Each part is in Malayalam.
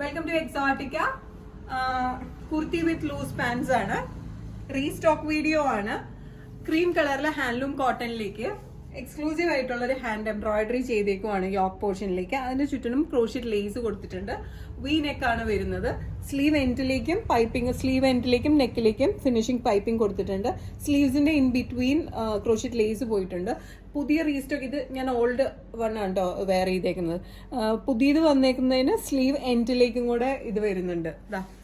Welcome to Exotica. Kurti with loose pants ആണ്. റീസ്റ്റോക്ക് വീഡിയോ ആണ്. ക്രീം കളറിലെ ഹാൻഡ്ലൂം കോട്ടണിലേക്ക് എക്സ്ക്ലൂസീവ് ആയിട്ടുള്ള ഒരു ഹാൻഡ് എംബ്രോയിഡറി ചെയ്തേക്കുവാണ് യോക്ക് പോർഷനിലേക്ക്. അതിന്റെ ചുറ്റിനും ക്രോഷ്യറ്റ് ലേസ് കൊടുത്തിട്ടുണ്ട്. വി നെക്ക് ആണ് വരുന്നത്. സ്ലീവ് എൻഡിലേക്കും പൈപ്പിംഗ്, സ്ലീവ് എൻഡിലേക്കും നെക്കിലേക്കും ഫിനിഷിംഗ് പൈപ്പിംഗ് കൊടുത്തിട്ടുണ്ട്. സ്ലീവ്സിന്റെ ഇൻ ബിറ്റ്വീൻ ക്രോഷ്യറ്റ് ലേസ് പോയിട്ടുണ്ട്. പുതിയ റീസ്റ്റോക്ക്, ഇത് ഞാൻ ഓൾഡ് വൺ ആണ് കേട്ടോ വെയർ ചെയ്തേക്കുന്നത്. പുതിയത് വന്നേക്കുന്നതിന് സ്ലീവ് എൻഡിലേക്കും കൂടെ ഇത് വരുന്നുണ്ട്.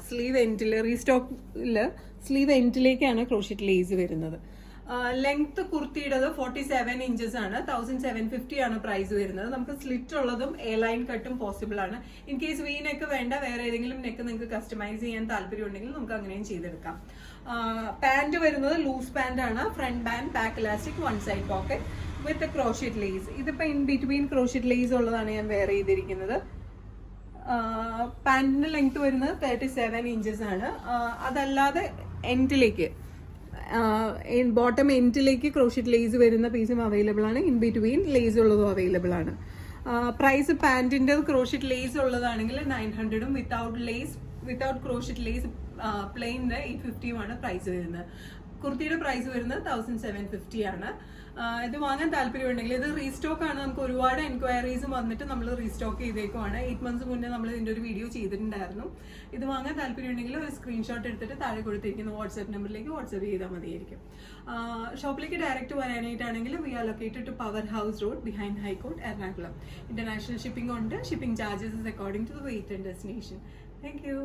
സ്ലീവ് എൻഡിൽ റീസ്റ്റോക്കില് സ്ലീവ് എൻഡിലേക്കാണ് ക്രോഷ്യറ്റ് ലേസ് വരുന്നത്. ലെങ്ത് കുർത്തിയുടേത് 47 ഇഞ്ചസ് ആണ്. 1750 ആണ് പ്രൈസ് വരുന്നത്. നമുക്ക് സ്ലിറ്റ് ഉള്ളതും എ ലൈൻ കട്ടും പോസിബിൾ ആണ്. ഇൻ കേസ് വി നെക്ക് വേണ്ട, വേറെ ഏതെങ്കിലും നെക്ക് നിങ്ങൾക്ക് കസ്റ്റമൈസ് ചെയ്യാൻ താല്പര്യം ഉണ്ടെങ്കിൽ നമുക്ക് അങ്ങനെയും ചെയ്തെടുക്കാം. പാന്റ് വരുന്നത് ലൂസ് പാന്റ് ആണ്. Front band, back elastic, one side pocket with crochet lace. ഇതിപ്പോ ഇൻ ബിറ്റ്വീൻ ക്രോഷ്യറ്റ് ലേസ് ഉള്ളതാണ് ഞാൻ വെയർ ചെയ്തിരിക്കുന്നത്. പാന്റിന്റെ ലെങ്ത് വരുന്നത് 37 ഇഞ്ചസ് ആണ്. അതല്ലാതെ എൻഡിലേക്ക്, ബോട്ടം എൻഡിലേക്ക് ക്രോഷ്യറ്റ് ലേസ് വരുന്ന പീസും അവൈലബിൾ ആണ്. ഇൻ ബിറ്റ്വീൻ ലേസ് ഉള്ളതും അവൈലബിൾ ആണ്. പ്രൈസ് പാന്റിന്റെ ക്രോഷ്യറ്റ് ലേസ് ഉള്ളതാണെങ്കിൽ 900ഉം വിത്തൗട്ട് ക്രോഷ്യറ്റ് ലേസ് പ്ലെയിനിന് 850 ആണ് പ്രൈസ് വരുന്നത്. കുർത്തിയുടെ പ്രൈസ് വരുന്നത് 1750 ആണ്. ഇത് വാങ്ങാൻ താല്പര്യമുണ്ടെങ്കിൽ, ഇത് റീസ്റ്റോക്ക് ആണ്. നമുക്ക് ഒരുപാട് എൻക്വയറീസ് വന്നിട്ട് നമ്മൾ റീസ്റ്റോക്ക് ചെയ്തേക്കുവാണ്. 8 months മുന്നേ നമ്മൾ ഇതിന്റെ ഒരു വീഡിയോ ചെയ്തിട്ടുണ്ടായിരുന്നു. ഇത് വാങ്ങാൻ താല്പര്യമുണ്ടെങ്കിൽ ഒരു സ്ക്രീൻഷോട്ട് എടുത്തിട്ട് താഴെ കൊടുത്തിരിക്കുന്ന വാട്സ്ആപ്പ് നമ്പറിലേക്ക് വാട്സ്ആപ്പ് ചെയ്താൽ മതിയായിരിക്കും. ഷോപ്പിലേക്ക് ഡയറക്റ്റ് വരാനായിട്ടാണെങ്കിൽ we are located to power house road behind high court, Ernakulam. International shipping ഉണ്ട്. Shipping charges is according to the weight and destination. Thank U.